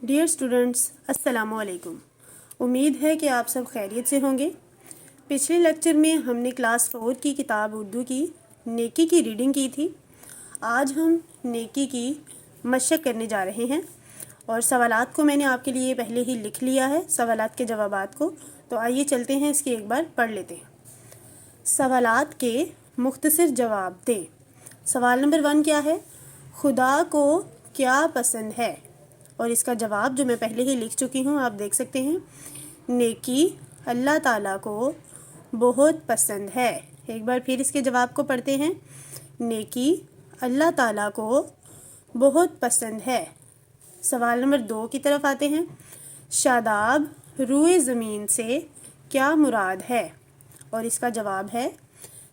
Dear students, السلام علیکم۔ امید ہے کہ آپ سب خیریت سے ہوں گے۔ پچھلے لیکچر میں ہم نے کلاس 4 کی کتاب اردو کی نیکی کی ریڈنگ کی تھی۔ آج ہم نیکی کی مشق کرنے جا رہے ہیں، اور سوالات کو میں نے آپ کے لیے پہلے ہی لکھ لیا ہے، سوالات کے جوابات کو۔ تو آئیے چلتے ہیں، اس کی ایک بار پڑھ لیتے ہیں۔ سوالات کے مختصر جواب دیں۔ سوال نمبر 1 کیا ہے؟ خدا کو کیا پسند ہے؟ اور اس کا جواب جو میں پہلے ہی لکھ چکی ہوں، آپ دیکھ سکتے ہیں۔ نیکی اللہ تعالیٰ کو بہت پسند ہے۔ ایک بار پھر اس کے جواب کو پڑھتے ہیں۔ نیکی اللہ تعالیٰ کو بہت پسند ہے۔ سوال نمبر 2 کی طرف آتے ہیں۔ شاداب روئے زمین سے کیا مراد ہے؟ اور اس کا جواب ہے،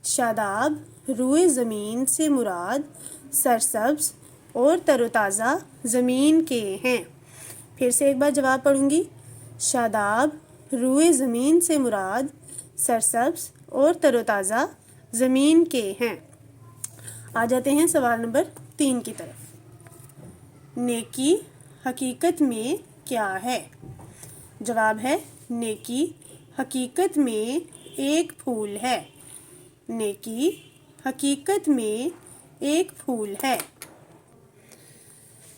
شاداب روئے زمین سے مراد سرسبز اور تر و تازہ زمین کے ہیں۔ پھر سے ایک بار جواب پڑھوں گی۔ شاداب روئے زمین سے مراد سرسبز اور تر و تازہ زمین کے ہیں۔ آ جاتے ہیں سوال نمبر 3 کی طرف۔ نیکی حقیقت میں کیا ہے؟ جواب ہے، نیکی حقیقت میں ایک پھول ہے۔ نیکی حقیقت میں ایک پھول ہے۔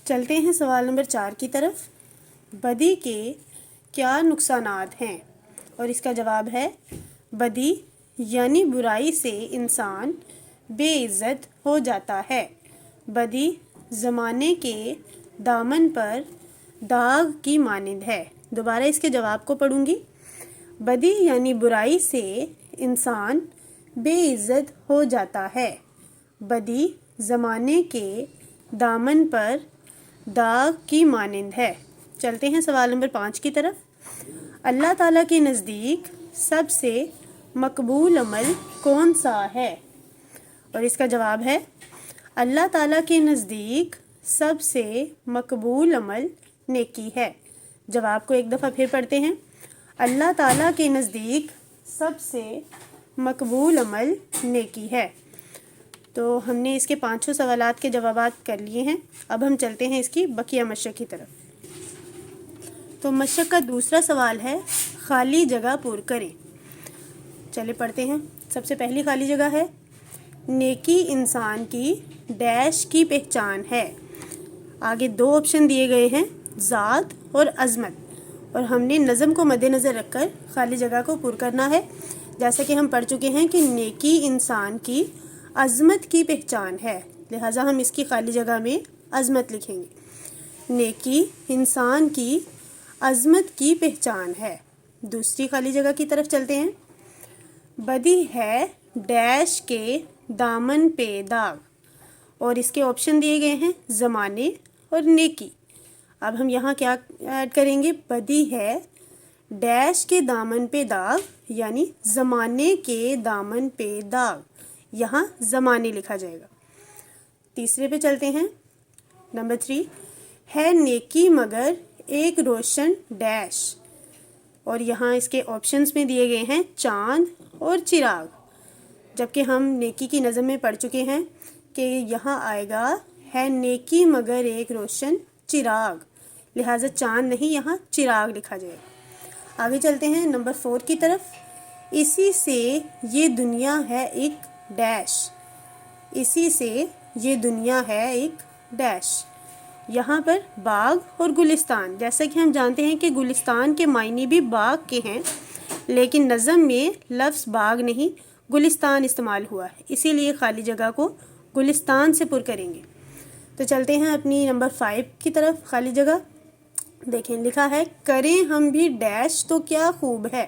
چلتے ہیں سوال نمبر 4 کی طرف۔ بدی کے کیا نقصانات ہیں؟ اور اس کا جواب ہے، بدی یعنی برائی سے انسان بے عزت ہو جاتا ہے۔ بدی زمانے کے دامن پر داغ کی مانند ہے۔ دوبارہ اس کے جواب کو پڑھوں گی۔ بدی یعنی برائی سے انسان بے عزت ہو جاتا ہے۔ بدی زمانے کے دامن پر داغ کی مانند ہے۔ چلتے ہیں سوال نمبر 5 کی طرف۔ اللہ تعالیٰ کے نزدیک سب سے مقبول عمل کون سا ہے؟ اور اس کا جواب ہے، اللہ تعالیٰ کے نزدیک سب سے مقبول عمل نیکی ہے۔ جواب کو ایک دفعہ پھر پڑھتے ہیں۔ اللہ تعالیٰ کے نزدیک سب سے مقبول عمل نیکی ہے۔ تو ہم نے اس کے 5 سوالات کے جوابات کر لیے ہیں۔ اب ہم چلتے ہیں اس کی بقیہ مشق کی طرف۔ تو مشق کا دوسرا سوال ہے، خالی جگہ پر کریں۔ چلے پڑھتے ہیں۔ سب سے پہلی خالی جگہ ہے، نیکی انسان کی ڈیش کی پہچان ہے۔ آگے 2 آپشن دیے گئے ہیں، ذات اور عظمت، اور ہم نے نظم کو مد نظر رکھ کر خالی جگہ کو پر کرنا ہے۔ جیسا کہ ہم پڑھ چکے ہیں کہ نیکی انسان کی عظمت کی پہچان ہے، لہٰذا ہم اس کی خالی جگہ میں عظمت لکھیں گے۔ نیکی انسان کی عظمت کی پہچان ہے۔ دوسری خالی جگہ کی طرف چلتے ہیں۔ بدی ہے ڈیش کے دامن پہ داغ، اور اس کے آپشن دیے گئے ہیں، زمانے اور نیکی۔ اب ہم یہاں کیا ایڈ کریں گے؟ بدی ہے ڈیش کے دامن پہ داغ، یعنی زمانے کے دامن پہ داغ، یہاں زمانے لکھا جائے گا۔ تیسرے پہ چلتے ہیں۔ نمبر 3 ہے نیکی مگر ایک روشن ڈیش، اور یہاں اس کے آپشنز میں دیے گئے ہیں، چاند اور چراغ، جبکہ ہم نیکی کی نظم میں پڑھ چکے ہیں کہ یہاں آئے گا ہے نیکی مگر ایک روشن چراغ، لہٰذا چاند نہیں، یہاں چراغ لکھا جائے گا۔ آگے چلتے ہیں نمبر 4 کی طرف۔ اسی سے یہ دنیا ہے ایک ڈیش۔ اسی سے یہ دنیا ہے ایک ڈیش، یہاں پر باغ اور گلستان، جیسا کہ ہم جانتے ہیں کہ گلستان کے معنی بھی باغ کے ہیں، لیکن نظم میں لفظ باغ نہیں گلستان استعمال ہوا ہے، اسی لیے خالی جگہ کو گلستان سے پر کریں گے۔ تو چلتے ہیں اپنی نمبر 5 کی طرف۔ خالی جگہ دیکھیں، لکھا ہے، کریں ہم بھی ڈیش تو کیا خوب ہے،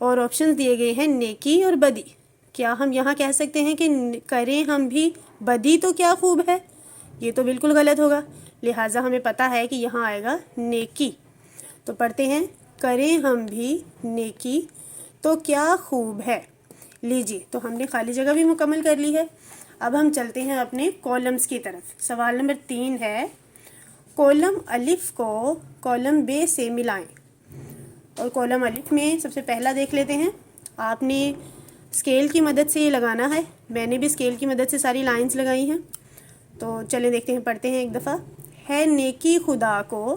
اور آپشنز دیے گئے ہیں، نیکی اور بدی۔ کیا ہم یہاں کہہ سکتے ہیں کہ کریں ہم بھی بدی تو کیا خوب ہے؟ یہ تو بالکل غلط ہوگا، لہٰذا ہمیں پتہ ہے کہ یہاں آئے گا نیکی۔ تو پڑھتے ہیں، کریں ہم بھی نیکی تو کیا خوب ہے۔ لیجیے، تو ہم نے خالی جگہ بھی مکمل کر لی ہے۔ اب ہم چلتے ہیں اپنے کالمز کی طرف۔ سوال نمبر 3 ہے، کالم الف کو کالم ب سے ملائیں۔ اور کالم الف میں سب سے پہلا دیکھ لیتے ہیں۔ آپ نے اسکیل کی مدد سے یہ لگانا ہے، میں نے بھی اسکیل کی مدد سے ساری لائنز لگائی ہیں۔ تو چلیں دیکھتے ہیں، پڑھتے ہیں ایک دفعہ۔ ہے نیکی خدا کو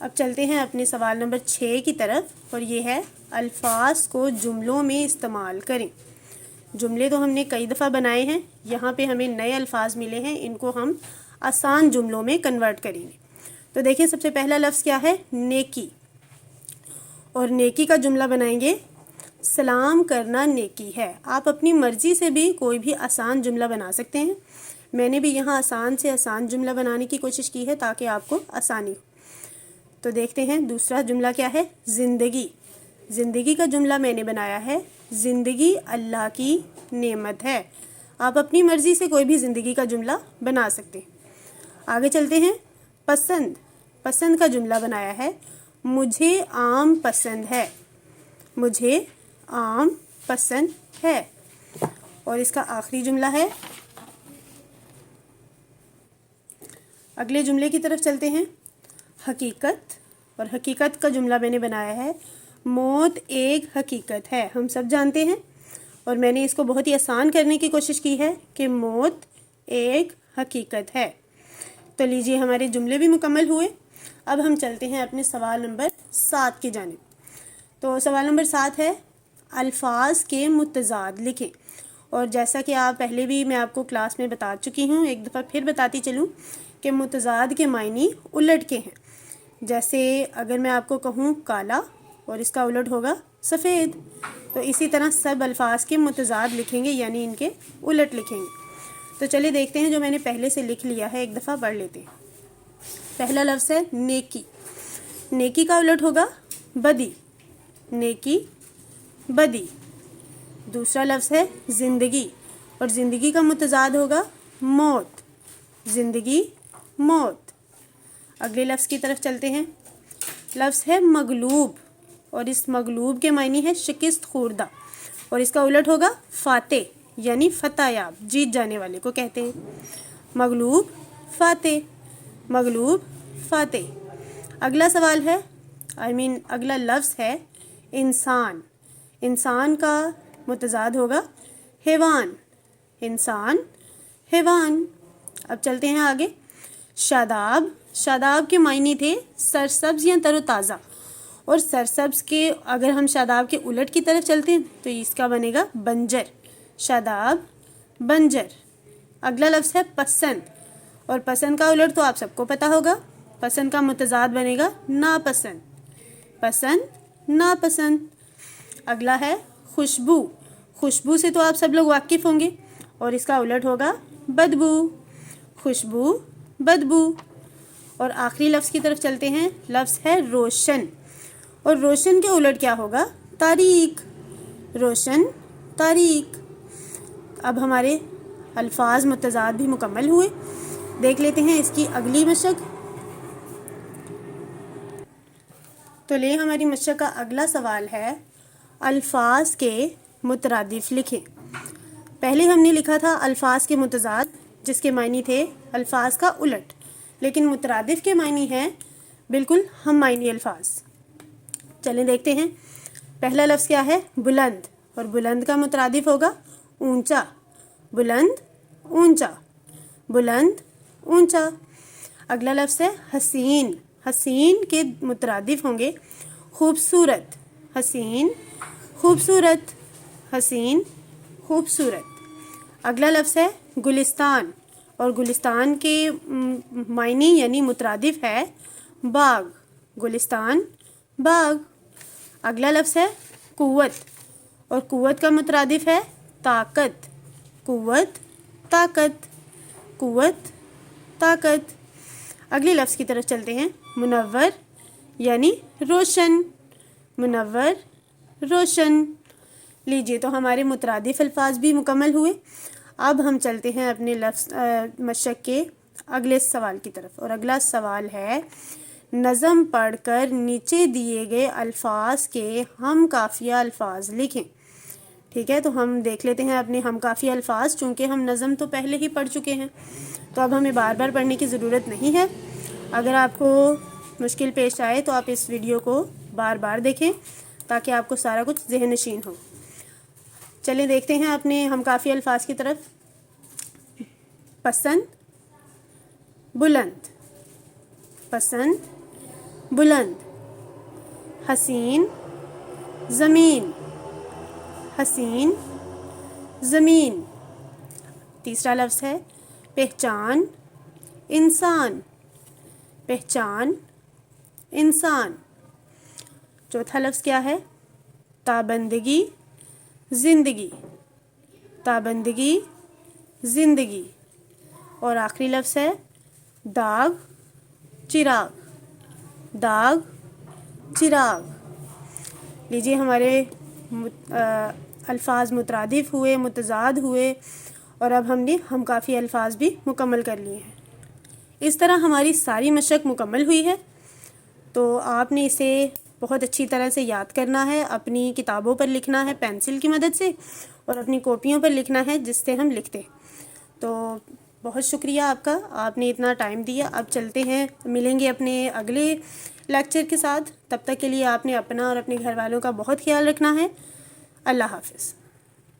اب چلتے ہیں اپنے سوال نمبر 6 کی طرف، اور یہ ہے الفاظ کو جملوں میں استعمال کریں۔ جملے تو ہم نے کئی دفعہ بنائے ہیں، یہاں پہ ہمیں نئے الفاظ ملے ہیں، ان کو ہم آسان جملوں میں کنورٹ کریں گے۔ تو دیکھیں سب سے پہلا لفظ کیا ہے؟ نیکی، اور نیکی کا جملہ بنائیں گے سلام کرنا نیکی ہے۔ آپ اپنی مرضی سے بھی کوئی بھی آسان جملہ بنا سکتے ہیں، میں نے بھی یہاں آسان سے آسان جملہ بنانے کی کوشش کی ہے تاکہ آپ کو آسانی ہو۔ تو دیکھتے ہیں دوسرا جملہ کیا ہے؟ زندگی۔ زندگی کا جملہ میں نے بنایا ہے زندگی اللہ کی نعمت ہے۔ آپ اپنی مرضی سے کوئی بھی زندگی کا جملہ بنا سکتے ہیں۔ آگے چلتے ہیں، پسند۔ پسند کا جملہ بنایا ہے مجھے آم پسند ہے۔ مجھے آم پسند ہے۔ اور اس کا آخری جملہ ہے، اگلے جملے کی طرف چلتے ہیں، حقیقت۔ اور حقیقت کا جملہ میں نے بنایا ہے موت ایک حقیقت ہے۔ ہم سب جانتے ہیں، اور میں نے اس کو بہت ہی آسان کرنے کی کوشش کی ہے کہ موت ایک حقیقت ہے۔ تو لیجئے ہمارے جملے بھی مکمل ہوئے۔ اب ہم چلتے ہیں اپنے سوال نمبر 7 کی جانب۔ تو سوال نمبر 7 ہے الفاظ کے متضاد لکھیں۔ اور جیسا کہ آپ پہلے بھی میں آپ کو کلاس میں بتا چکی ہوں، ایک دفعہ پھر بتاتی چلوں کہ متضاد کے معنی الٹ کے ہیں۔ جیسے اگر میں آپ کو کہوں کالا اور اس کا الٹ ہوگا سفید، تو اسی طرح سب الفاظ کے متضاد لکھیں گے، یعنی ان کے الٹ لکھیں گے۔ تو چلیے دیکھتے ہیں، جو میں نے پہلے سے لکھ لیا ہے ایک دفعہ پڑھ لیتے ہیں۔ پہلا لفظ ہے نیکی۔ نیکی کا الٹ ہوگا بدی۔ نیکی بدی۔ دوسرا لفظ ہے زندگی، اور زندگی کا متضاد ہوگا موت۔ زندگی موت۔ اگلے لفظ کی طرف چلتے ہیں، لفظ ہے مغلوب، اور اس مغلوب کے معنی ہے شکست خوردہ، اور اس کا الٹ ہوگا فاتح، یعنی فتح یاب، جیت جانے والے کو کہتے ہیں۔ مغلوب فاتح۔ مغلوب فاتح۔ اگلا سوال ہے اگلا لفظ ہے انسان۔ انسان کا متضاد ہوگا حیوان۔ انسان حیوان۔ اب چلتے ہیں آگے، شاداب۔ شاداب کے معنی تھے سرسبز یا تر و تازہ، اور سرسبز کے اگر ہم شاداب کے الٹ کی طرف چلتے ہیں تو اس کا بنے گا بنجر۔ شاداب بنجر۔ اگلا لفظ ہے پسند، اور پسند کا الٹ تو آپ سب کو پتہ ہوگا، پسند کا متضاد بنے گا ناپسند۔ پسند ناپسند۔ اگلا ہے خوشبو۔ خوشبو سے تو آپ سب لوگ واقف ہوں گے، اور اس کا الٹ ہوگا بدبو۔ خوشبو بدبو۔ اور آخری لفظ کی طرف چلتے ہیں، لفظ ہے روشن، اور روشن کے الٹ کیا ہوگا؟ تاریک۔ روشن تاریک۔ اب ہمارے الفاظ متضاد بھی مکمل ہوئے، دیکھ لیتے ہیں اس کی اگلی مشق۔ تو لے ہماری مشق کا اگلا سوال ہے الفاظ کے مترادف لکھیں۔ پہلے ہم نے لکھا تھا الفاظ کے متضاد، جس کے معنی تھے الفاظ کا الٹ، لیکن مترادف کے معنی ہیں بالکل ہم معنی الفاظ۔ چلیں دیکھتے ہیں، پہلا لفظ کیا ہے؟ بلند، اور بلند کا مترادف ہوگا اونچا۔ بلند اونچا۔ بلند اونچا۔ اگلا لفظ ہے حسین۔ حسین کے مترادف ہوں گے خوبصورت۔ حسین خوبصورت۔ حسین خوبصورت۔ اگلا لفظ ہے گلستان، اور گلستان کے معنی یعنی مترادف ہے باغ۔ گلستان باغ۔ اگلا لفظ ہے قوت، اور قوت کا مترادف ہے طاقت۔ قوت طاقت۔ قوت طاقت۔ اگلے لفظ کی طرف چلتے ہیں، منور یعنی روشن۔ منور روشن۔ لیجئے تو ہمارے مترادف الفاظ بھی مکمل ہوئے۔ اب ہم چلتے ہیں اپنے لفظ مشق کے اگلے سوال کی طرف، اور اگلا سوال ہے نظم پڑھ کر نیچے دیے گئے الفاظ کے ہم قافیہ الفاظ لکھیں۔ ٹھیک ہے، تو ہم دیکھ لیتے ہیں اپنے ہم قافیہ الفاظ، چونکہ ہم نظم تو پہلے ہی پڑھ چکے ہیں تو اب ہمیں بار بار پڑھنے کی ضرورت نہیں ہے۔ اگر آپ کو مشکل پیش آئے تو آپ اس ویڈیو کو بار بار دیکھیں تاکہ آپ کو سارا کچھ ذہن نشین ہو۔ چلیں دیکھتے ہیں اپنے ہم قافیہ الفاظ کی طرف۔ پسند بلند۔ پسند بلند. حسین زمین. حسین زمین. تیسرا لفظ ہے پہچان انسان. پہچان انسان. چوتھا لفظ کیا ہے؟ تابندگی زندگی. تابندگی زندگی. اور آخری لفظ ہے داغ چراغ. داغ چراغ. لیجیے ہمارے الفاظ مترادف ہوئے، متضاد ہوئے، اور اب ہم کافی الفاظ بھی مکمل کر لیے ہیں. اس طرح ہماری ساری مشق مکمل ہوئی ہے. تو آپ نے اسے بہت اچھی طرح سے یاد کرنا ہے، اپنی کتابوں پر لکھنا ہے پینسل کی مدد سے، اور اپنی کاپیوں پر لکھنا ہے جس سے ہم لکھتے. تو بہت شکریہ آپ کا، آپ نے اتنا ٹائم دیا. اب چلتے ہیں، ملیں گے اپنے اگلے لیکچر کے ساتھ. تب تک کے لیے آپ نے اپنا اور اپنے گھر والوں کا بہت خیال رکھنا ہے. اللہ حافظ.